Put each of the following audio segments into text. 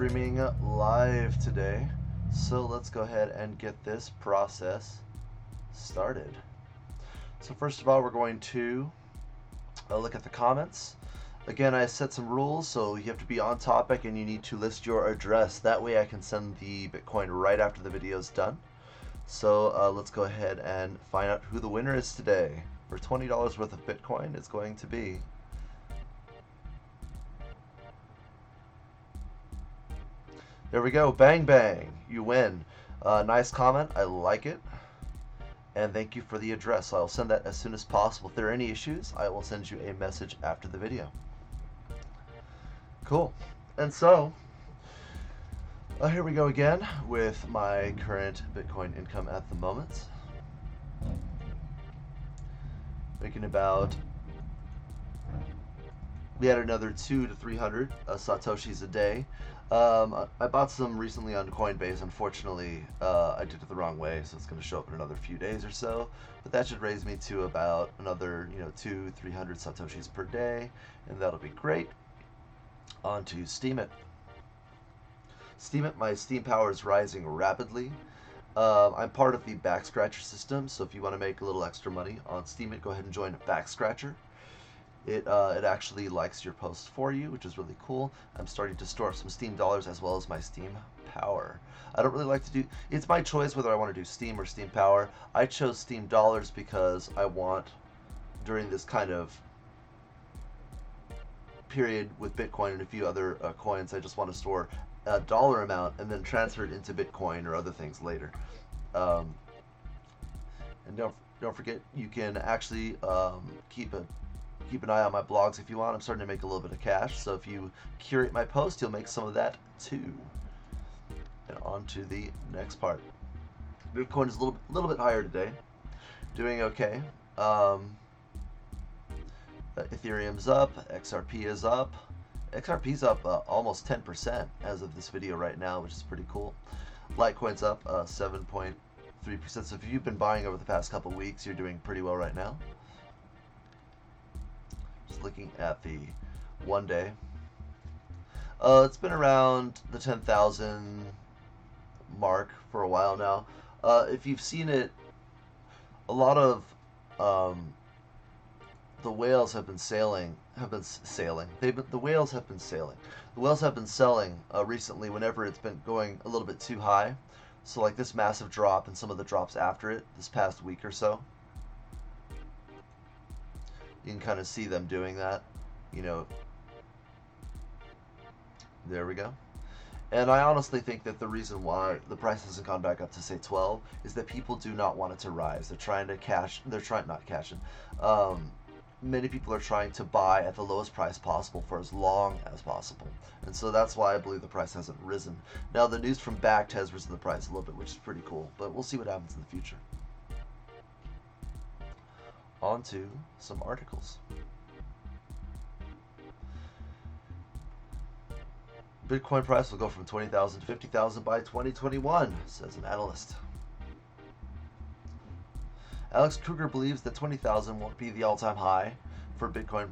streaming live today, so let's go ahead and get this process started. So first of all, we're going to look at the comments. Again, I set some rules, so you have to be on topic and you need to list your address. That way I can send the Bitcoin right after the video is done. So let's go ahead and find out who the winner is today. For $20 worth of Bitcoin, it's going to be there we go. Bang, bang. You win. Nice comment. I like it. And thank you for the address. I'll send that as soon as possible. If there are any issues, I will send you a message after the video. Cool. And so, here we go again with my current Bitcoin income at the moment. Making about, we had another 200 to 300 Satoshis a day. I bought some recently on Coinbase. Unfortunately, I did it the wrong way, so it's going to show up in another few days or so. But that should raise me to about another, 200-300 Satoshis per day, and that'll be great. On to Steemit. Steemit, my steam power is rising rapidly. I'm part of the Back Scratcher system, so if you want to make a little extra money on Steemit, go ahead and join Back Scratcher. It actually likes your posts for you, which is really cool. I'm starting to store some Steam dollars as well as my Steam power. I don't really like to do, it's my choice whether I want to do Steam or Steam power. I chose Steam dollars because I want, during this kind of period with Bitcoin and a few other coins, I just want to store a dollar amount and then transfer it into Bitcoin or other things later. And don't forget, you can actually keep an eye on my blogs if you want. I'm starting to make a little bit of cash, so if you curate my post, you'll make some of that too. And on to the next part. Bitcoin is a little bit higher today, doing okay. Ethereum's up, XRP is up. XRP's up almost 10% as of this video right now, which is pretty cool. Litecoin's up 7.3%. So if you've been buying over the past couple weeks, you're doing pretty well right now. Just looking at the 1 day. It's been around the 10,000 mark for a while now. If you've seen it, a lot of the whales have been sailing. The whales have been sailing. The whales have been selling recently whenever it's been going a little bit too high. So like this massive drop and some of the drops after it this past week or so. You can kind of see them doing that, There we go. And I honestly think that the reason why the price hasn't gone back up to say 12 is that people do not want it to rise. They're trying to not cash in. Many people are trying to buy at the lowest price possible for as long as possible. And so that's why I believe the price hasn't risen. Now the news from Bakkt has risen the price a little bit, which is pretty cool, but we'll see what happens in the future. On to some articles. Bitcoin price will go from 20,000 to 50,000 by 2021, says an analyst. Alex Kruger believes that 20,000 won't be the all-time high for Bitcoin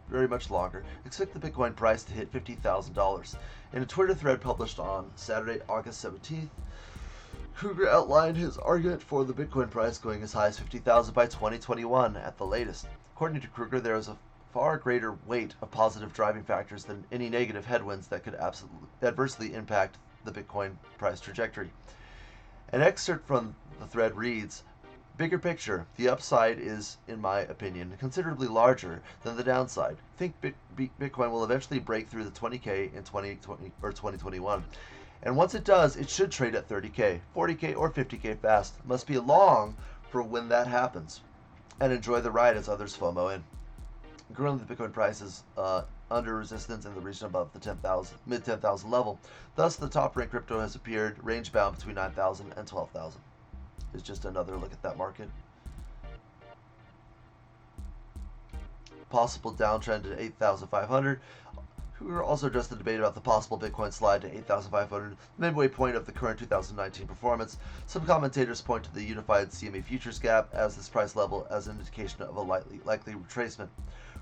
very much longer. Expect the Bitcoin price to hit $50,000. In a Twitter thread published on Saturday, August 17th, Kruger outlined his argument for the Bitcoin price going as high as 50,000 by 2021 at the latest. According to Kruger, there is a far greater weight of positive driving factors than any negative headwinds that could adversely impact the Bitcoin price trajectory. An excerpt from the thread reads, "Bigger picture, the upside is, in my opinion, considerably larger than the downside. I think Bitcoin will eventually break through the 20K in 2020 or 2021. And once it does, it should trade at 30K, 40K, or 50K fast. Must be along for when that happens. And enjoy the ride as others FOMO in." Currently, the Bitcoin price is under resistance in the region above the mid 10,000 level. Thus, the top-ranked crypto has appeared range-bound between 9,000 and 12,000. Is just another look at that market. Possible downtrend to 8,500. We also addressed the debate about the possible Bitcoin slide to 8,500, midway point of the current 2019 performance. Some commentators point to the unified CME futures gap as this price level as an indication of a likely retracement.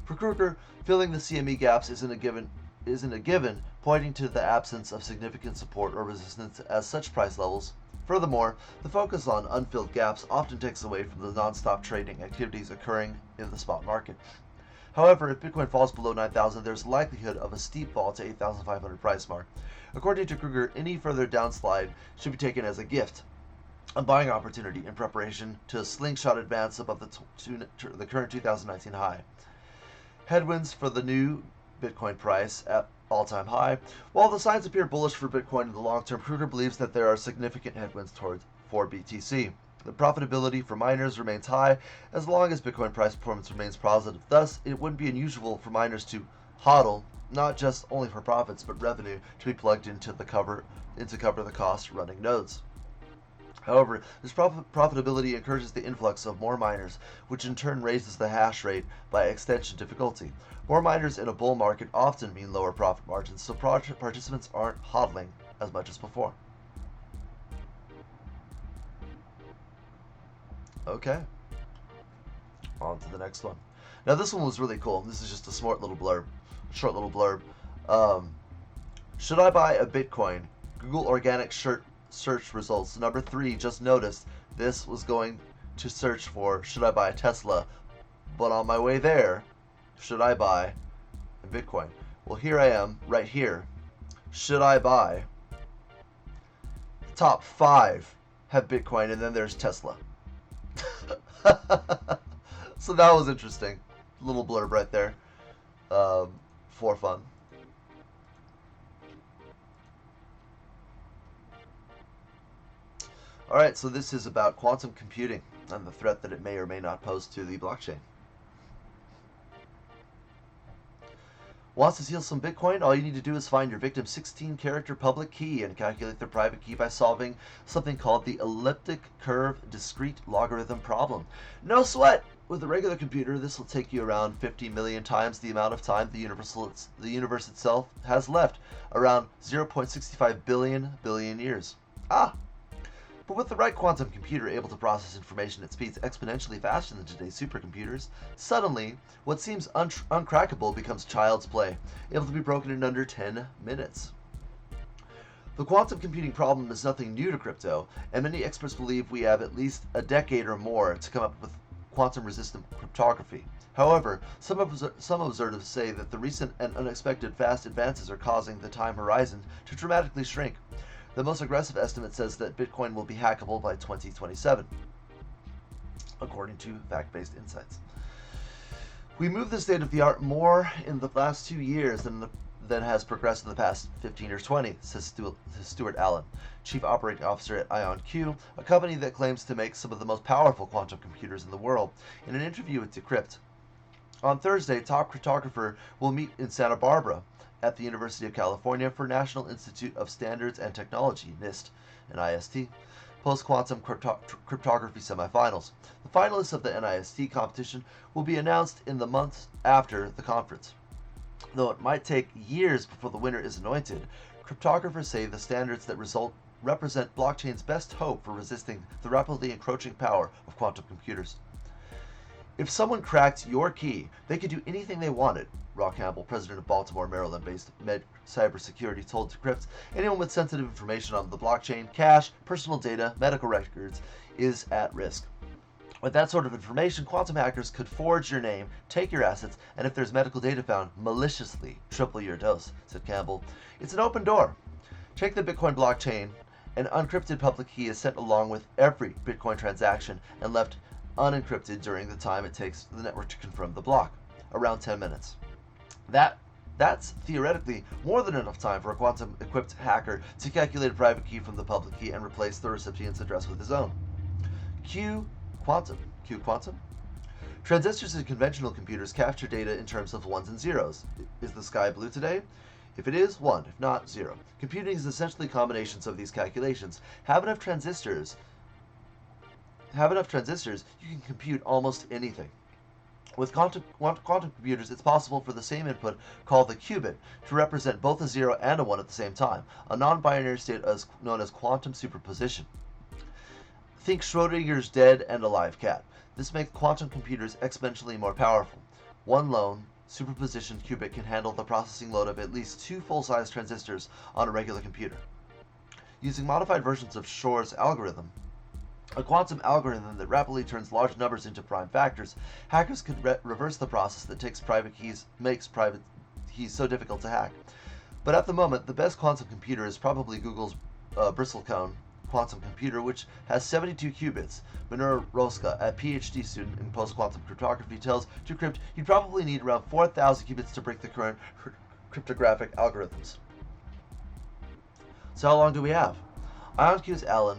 For Kruger, filling the CME gaps isn't a given isn't a given, pointing to the absence of significant support or resistance at such price levels. Furthermore, the focus on unfilled gaps often takes away from the non-stop trading activities occurring in the spot market. However, if Bitcoin falls below 9,000, there's likelihood of a steep fall to 8,500 price mark. According to Kruger, any further downslide should be taken as a gift, a buying opportunity in preparation to a slingshot advance above the current 2019 high. Headwinds for the new Bitcoin price at all-time high. While the signs appear bullish for Bitcoin in the long term, Kruger believes that there are significant headwinds for BTC. The profitability for miners remains high as long as Bitcoin price performance remains positive. Thus, it wouldn't be unusual for miners to hodl, not just only for profits, but revenue to be plugged into cover the cost running nodes. However, this profitability encourages the influx of more miners, which in turn raises the hash rate by extension difficulty. More miners in a bull market often mean lower profit margins, so participants aren't hodling as much as before. Okay, on to the next one. Now this one was really cool. This is just a short little blurb. Should I buy a Bitcoin? Google organic search results. Number 3 just noticed this was going to search for should I buy a Tesla, but on my way there, should I buy a Bitcoin? Well, here I am, right here. Should I buy? The top 5 have Bitcoin, and then there's Tesla. So that was interesting. Little blurb right there, for fun. Alright, so this is about quantum computing and the threat that it may or may not pose to the blockchain. Wants to steal some Bitcoin? All you need to do is find your victim's 16-character public key and calculate their private key by solving something called the elliptic curve discrete logarithm problem. No sweat! With a regular computer, this will take you around 50 million times the amount of time the universe itself has left, around 0.65 billion years. But with the right quantum computer able to process information at speeds exponentially faster than today's supercomputers, suddenly, what seems uncrackable becomes child's play, able to be broken in under 10 minutes. The quantum computing problem is nothing new to crypto, and many experts believe we have at least a decade or more to come up with quantum-resistant cryptography. However, some observers say that the recent and unexpected fast advances are causing the time horizon to dramatically shrink. The most aggressive estimate says that Bitcoin will be hackable by 2027, according to fact-based insights. We moved the state of the art more in the last 2 years than has progressed in the past 15 or 20, says Stuart Allen, Chief Operating Officer at IonQ, a company that claims to make some of the most powerful quantum computers in the world, in an interview with Decrypt. On Thursday, top cryptographer will meet in Santa Barbara at the University of California for National Institute of Standards and Technology, NIST, and IST, post-quantum cryptography semifinals. The finalists of the NIST competition will be announced in the months after the conference. Though it might take years before the winner is anointed, cryptographers say the standards that represent blockchain's best hope for resisting the rapidly encroaching power of quantum computers. If someone cracked your key, they could do anything they wanted, Rob Campbell, president of Baltimore, Maryland-based Med Cybersecurity, told Decrypt. Anyone with sensitive information on the blockchain, cash, personal data, medical records is at risk. With that sort of information, quantum hackers could forge your name, take your assets, and if there's medical data found, maliciously triple your dose, said Campbell. It's an open door. Check the Bitcoin blockchain. An unencrypted public key is sent along with every Bitcoin transaction and left unencrypted during the time it takes the network to confirm the block, around 10 minutes. That's theoretically more than enough time for a quantum-equipped hacker to calculate a private key from the public key and replace the recipient's address with his own. Q quantum. Transistors in conventional computers capture data in terms of ones and zeros. Is the sky blue today? If it is, 1. If not, 0. Computing is essentially combinations of these calculations. Have enough transistors, you can compute almost anything. With quantum computers, it's possible for the same input, called the qubit, to represent both a 0 and a 1 at the same time, a non-binary state known as quantum superposition. Think Schrodinger's dead and alive cat. This makes quantum computers exponentially more powerful. One lone superposition qubit can handle the processing load of at least 2 full-size transistors on a regular computer. Using modified versions of Shor's algorithm, a quantum algorithm that rapidly turns large numbers into prime factors, hackers could reverse the process that makes private keys so difficult to hack. But at the moment, the best quantum computer is probably Google's Bristlecone quantum computer, which has 72 qubits. Minura Roska, a PhD student in post-quantum cryptography, tells Decrypt you'd probably need around 4,000 qubits to break the current cryptographic algorithms. So how long do we have? IonQ's Alan,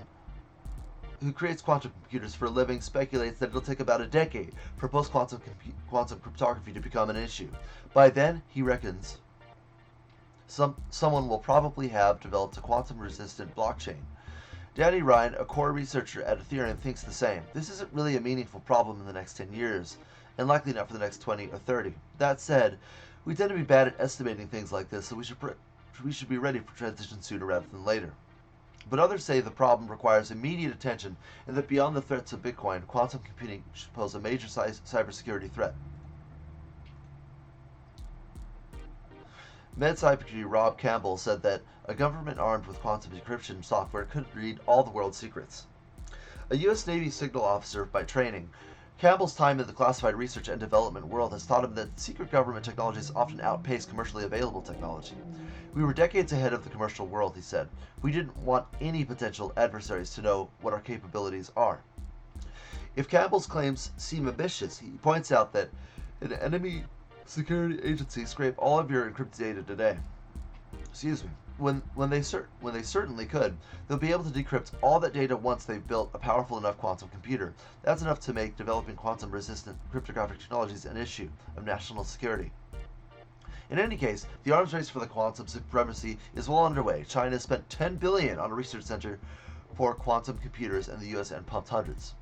who creates quantum computers for a living, speculates that it'll take about a decade for post-quantum quantum cryptography to become an issue. By then, he reckons, someone will probably have developed a quantum-resistant blockchain. Danny Ryan, a core researcher at Ethereum, thinks the same. This isn't really a meaningful problem in the next 10 years, and likely not for the next 20 or 30. That said, we tend to be bad at estimating things like this, so we should be ready for transition sooner rather than later. But others say the problem requires immediate attention, and that beyond the threats of Bitcoin, quantum computing should pose a major cybersecurity threat. MedCybergy Rob Campbell said that a government armed with quantum encryption software could read all the world's secrets. A U.S. Navy signal officer by training, Campbell's time in the classified research and development world has taught him that secret government technologies often outpace commercially available technology. We were decades ahead of the commercial world, he said. We didn't want any potential adversaries to know what our capabilities are. If Campbell's claims seem ambitious, he points out that an enemy security agency scrape all of your encrypted data today. When they certainly could, they'll be able to decrypt all that data once they've built a powerful enough quantum computer. That's enough to make developing quantum-resistant cryptographic technologies an issue of national security. In any case, the arms race for the quantum supremacy is well underway. China spent $10 billion on a research center for quantum computers, and the U.S. and pumped hundreds.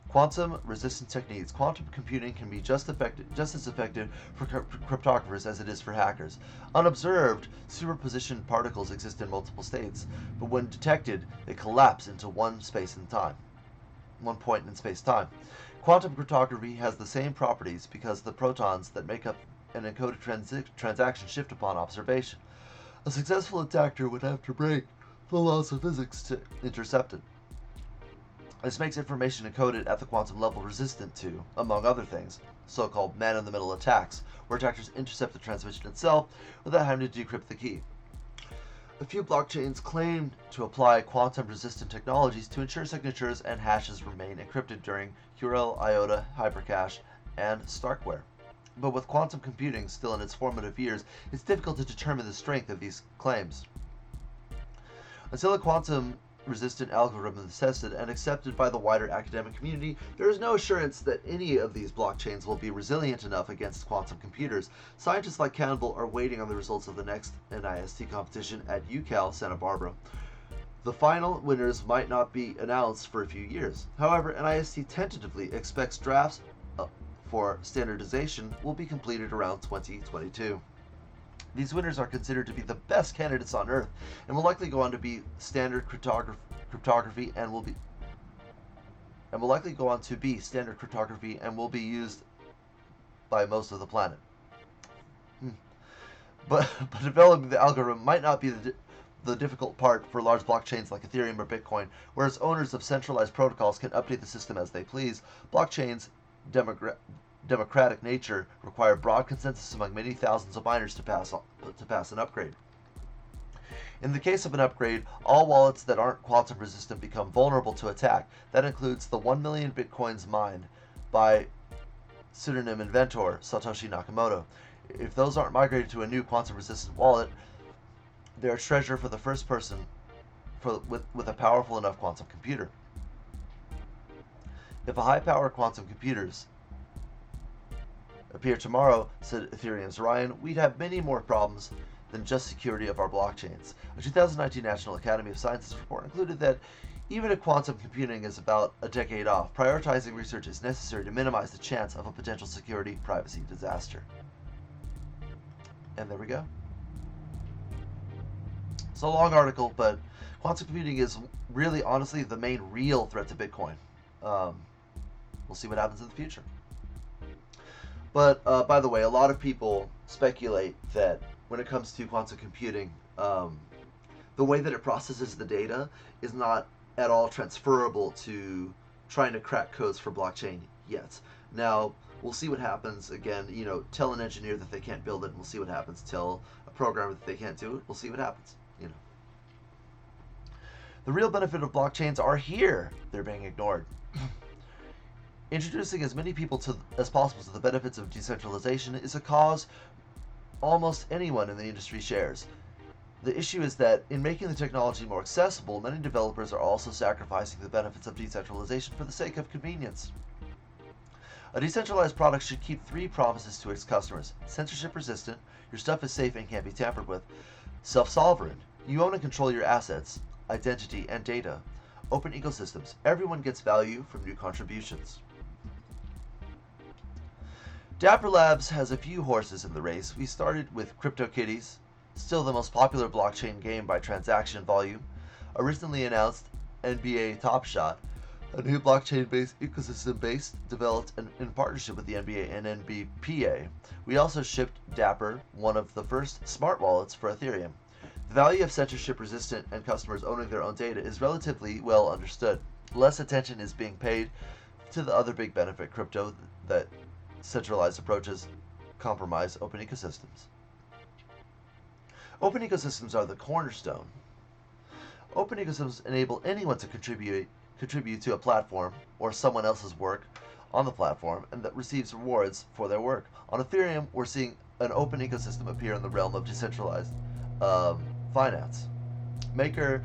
Quantum-resistant techniques. Quantum computing can be just as effective for cryptographers as it is for hackers. Unobserved, superposition particles exist in multiple states, but when detected, they collapse into one point in space-time. Quantum cryptography has the same properties because the protons that make up an encoded transaction shift upon observation. A successful attacker would have to break the laws of physics to intercept it. This makes information encoded at the quantum level resistant to, among other things, so-called man-in-the-middle attacks, where attackers intercept the transmission itself without having to decrypt the key. A few blockchains claim to apply quantum-resistant technologies to ensure signatures and hashes remain encrypted during QRL, IOTA, Hypercache, and Starkware. But with quantum computing still in its formative years, it's difficult to determine the strength of these claims. Until a quantum-resistant algorithm is tested and accepted by the wider academic community, there is no assurance that any of these blockchains will be resilient enough against quantum computers. Scientists like Campbell are waiting on the results of the next NIST competition at UCal Santa Barbara. The final winners might not be announced for a few years. However, NIST tentatively expects drafts for standardization will be completed around 2022. These winners are considered to be the best candidates on Earth and will likely go on to be standard cryptography and will be used by most of the planet. But developing the algorithm might not be the difficult part for large blockchains like Ethereum or Bitcoin, whereas owners of centralized protocols can update the system as they please. Blockchains' democratic nature require broad consensus among many thousands of miners to pass an upgrade. In the case of an upgrade, all wallets that aren't quantum resistant become vulnerable to attack. That includes the 1 million bitcoins mined by pseudonym inventor Satoshi Nakamoto. If those aren't migrated to a new quantum resistant wallet, they're a treasure for the first person with a powerful enough quantum computer. If a high-power quantum computers appear tomorrow, said Ethereum's Ryan, we'd have many more problems than just security of our blockchains. A 2019 National Academy of Sciences report included that even if quantum computing is about a decade off, prioritizing research is necessary to minimize the chance of a potential security privacy disaster. And there we go. It's a long article, but quantum computing is really, honestly, the main real threat to Bitcoin. We'll see what happens in the future. But by the way, a lot of people speculate that when it comes to quantum computing, the way that it processes the data is not at all transferable to trying to crack codes for blockchain yet. Now, we'll see what happens. Again, tell an engineer that they can't build it, and we'll see what happens. Tell a programmer that they can't do it, we'll see what happens. The real benefit of blockchains are here. They're being ignored. Introducing as many people as possible to the benefits of decentralization is a cause almost anyone in the industry shares. The issue is that in making the technology more accessible, many developers are also sacrificing the benefits of decentralization for the sake of convenience. A decentralized product should keep three promises to its customers: censorship resistant, your stuff is safe and can't be tampered with; self-sovereign, you own and control your assets, identity, and data; open ecosystems, everyone gets value from new contributions. Dapper Labs has a few horses in the race. We started with CryptoKitties, still the most popular blockchain game by transaction volume. A recently announced NBA Top Shot, a new blockchain-based ecosystem developed in partnership with the NBA and NBPA. We also shipped Dapper, one of the first smart wallets for Ethereum. The value of censorship-resistant and customers owning their own data is relatively well understood. Less attention is being paid to the other big benefit crypto that centralized approaches compromise open ecosystems. Open ecosystems are the cornerstone. Open ecosystems enable anyone to contribute to a platform or someone else's work on the platform and that receives rewards for their work. On Ethereum, we're seeing an open ecosystem appear in the realm of decentralized finance. Maker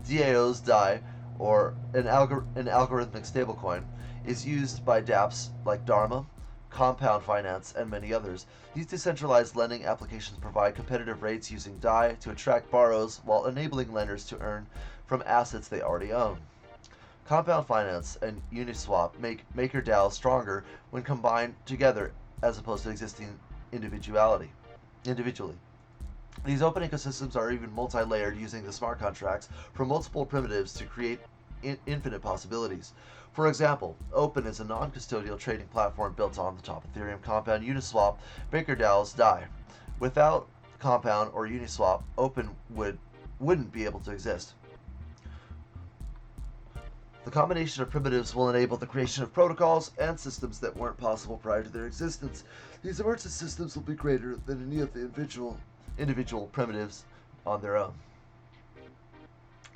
DAO's DAI, or an algorithmic stablecoin, is used by dApps like Dharma, Compound Finance, and many others. These decentralized lending applications provide competitive rates using DAI to attract borrowers while enabling lenders to earn from assets they already own. Compound Finance and Uniswap make MakerDAO stronger when combined together as opposed to existing individually. These open ecosystems are even multi-layered, using the smart contracts from multiple primitives to create infinite possibilities. For example, Open is a non-custodial trading platform built on the top of Ethereum, Compound, Uniswap, MakerDAO's DAI. Without Compound or Uniswap, Open wouldn't be able to exist. The combination of primitives will enable the creation of protocols and systems that weren't possible prior to their existence. These emergent systems will be greater than any of the individual primitives on their own.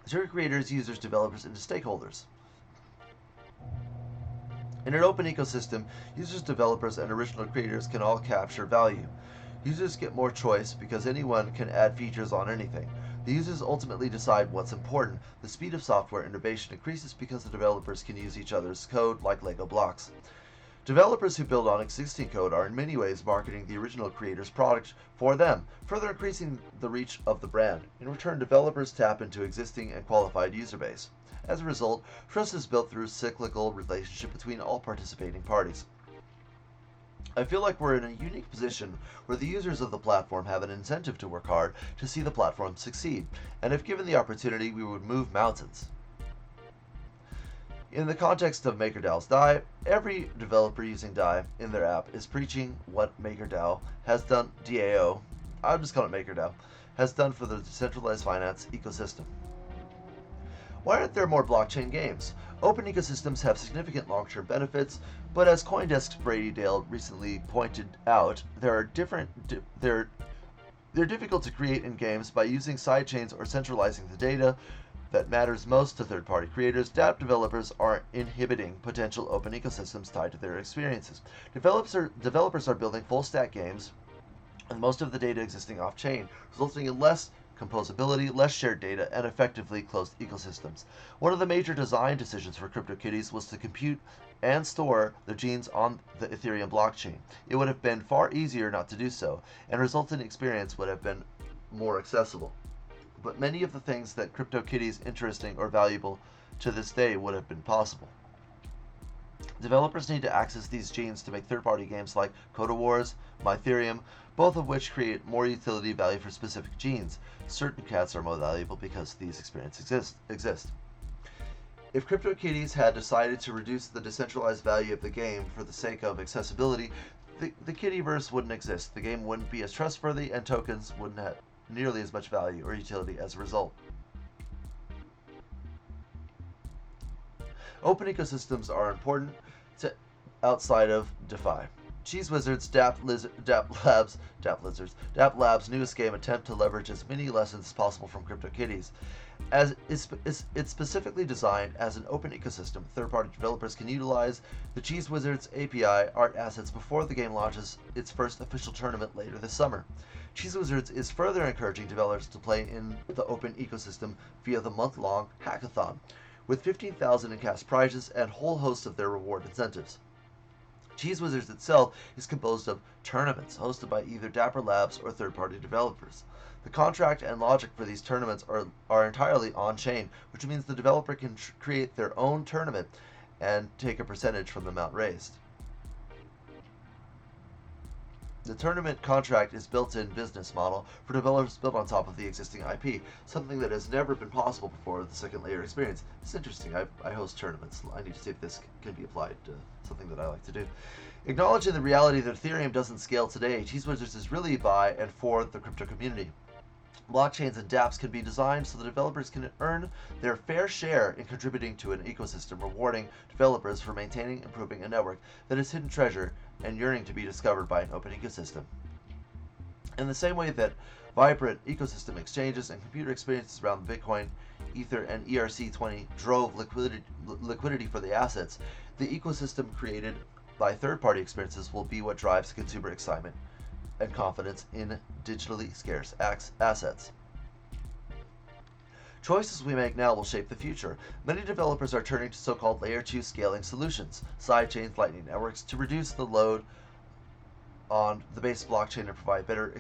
Turn creators, users, developers into stakeholders. In an open ecosystem, users, developers, and original creators can all capture value. Users get more choice because anyone can add features on anything. The users ultimately decide what's important. The speed of software innovation increases because the developers can use each other's code like Lego blocks. Developers who build on existing code are in many ways marketing the original creator's product for them, further increasing the reach of the brand. In return, developers tap into existing and qualified user base. As a result, trust is built through a cyclical relationship between all participating parties. I feel like we're in a unique position where the users of the platform have an incentive to work hard to see the platform succeed, and if given the opportunity, we would move mountains. In the context of MakerDAO's DAI, every developer using DAI in their app is preaching what MakerDAO has done, DAO, I'll just call it MakerDAO, has done for the decentralized finance ecosystem. Why aren't there more blockchain games? Open ecosystems have significant long-term benefits, but as CoinDesk's Brady Dale recently pointed out, they're difficult to create in games by using sidechains or centralizing the data that matters most to third-party creators. DApp developers are inhibiting potential open ecosystems tied to their experiences. Developers are building full-stack games with most of the data existing off-chain, resulting in less composability, less shared data, and effectively closed ecosystems. One of the major design decisions for CryptoKitties was to compute and store the genes on the Ethereum blockchain. It would have been far easier not to do so, and resultant experience would have been more accessible. But many of the things that CryptoKitties interesting or valuable to this day would have been possible. Developers need to access these genes to make third-party games like Coda Wars, MyEthereum, both of which create more utility value for specific genes. Certain cats are more valuable because these experiences exist. If CryptoKitties had decided to reduce the decentralized value of the game for the sake of accessibility, the Kittyverse wouldn't exist. The game wouldn't be as trustworthy, and tokens wouldn't have nearly as much value or utility as a result. Open ecosystems are important to outside of DeFi. Cheese Wizards, Dap Labs' newest game attempt to leverage as many lessons as possible from CryptoKitties. As it's specifically designed as an open ecosystem, third-party developers can utilize the Cheese Wizards API art assets before the game launches its first official tournament later this summer. Cheese Wizards is further encouraging developers to play in the open ecosystem via the month-long hackathon, with 15,000 in cash prizes and a whole host of their reward incentives. Cheese Wizards itself is composed of tournaments hosted by either Dapper Labs or third-party developers. The contract and logic for these tournaments are entirely on-chain, which means the developer can create their own tournament and take a percentage from the amount raised. The tournament contract is built-in business model for developers built on top of the existing IP, something that has never been possible before with the second layer experience. It's interesting. I host tournaments. I need to see if this can be applied to something that I like to do. Acknowledging the reality that Ethereum doesn't scale today, Cheese Wizards is really by and for the crypto community. Blockchains and dApps can be designed so the developers can earn their fair share in contributing to an ecosystem, rewarding developers for maintaining and improving a network that is hidden treasure and yearning to be discovered by an open ecosystem. In the same way that vibrant ecosystem exchanges and computer experiences around Bitcoin, Ether, and ERC20 drove liquidity for the assets, the ecosystem created by third-party experiences will be what drives consumer excitement and confidence in digitally scarce assets. Choices we make now will shape the future. Many developers are turning to so-called Layer 2 scaling solutions, sidechains, Lightning networks, to reduce the load on the base blockchain and provide better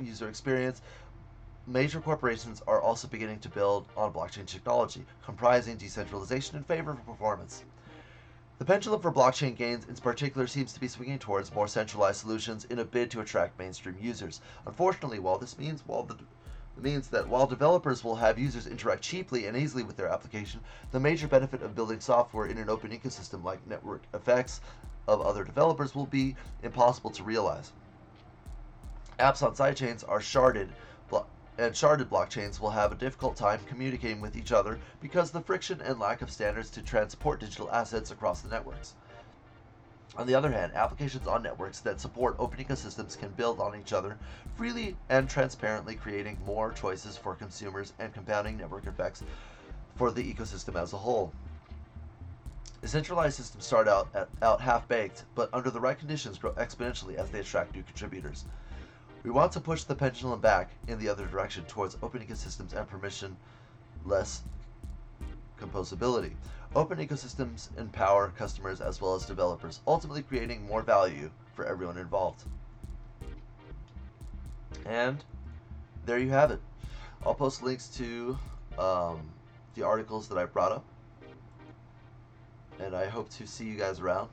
user experience. Major corporations are also beginning to build on blockchain technology, comprising decentralization in favor of performance. The pendulum for blockchain gains in particular seems to be swinging towards more centralized solutions in a bid to attract mainstream users. Unfortunately, while developers will have users interact cheaply and easily with their application, the major benefit of building software in an open ecosystem like network effects of other developers will be impossible to realize. Apps on sidechains are sharded, and sharded blockchains will have a difficult time communicating with each other because the friction and lack of standards to transport digital assets across the networks. On the other hand, applications on networks that support open ecosystems can build on each other freely and transparently, creating more choices for consumers and compounding network effects for the ecosystem as a whole. Decentralized systems start out half-baked, but under the right conditions grow exponentially as they attract new contributors. We want to push the pendulum back in the other direction towards open ecosystems and permissionless composability. Open ecosystems empower customers as well as developers, ultimately creating more value for everyone involved. And there you have it. I'll post links to the articles that I brought up, and I hope to see you guys around.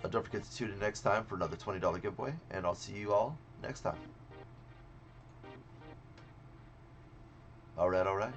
Don't forget to tune in next time for another $20 giveaway, and I'll see you all next time. All right.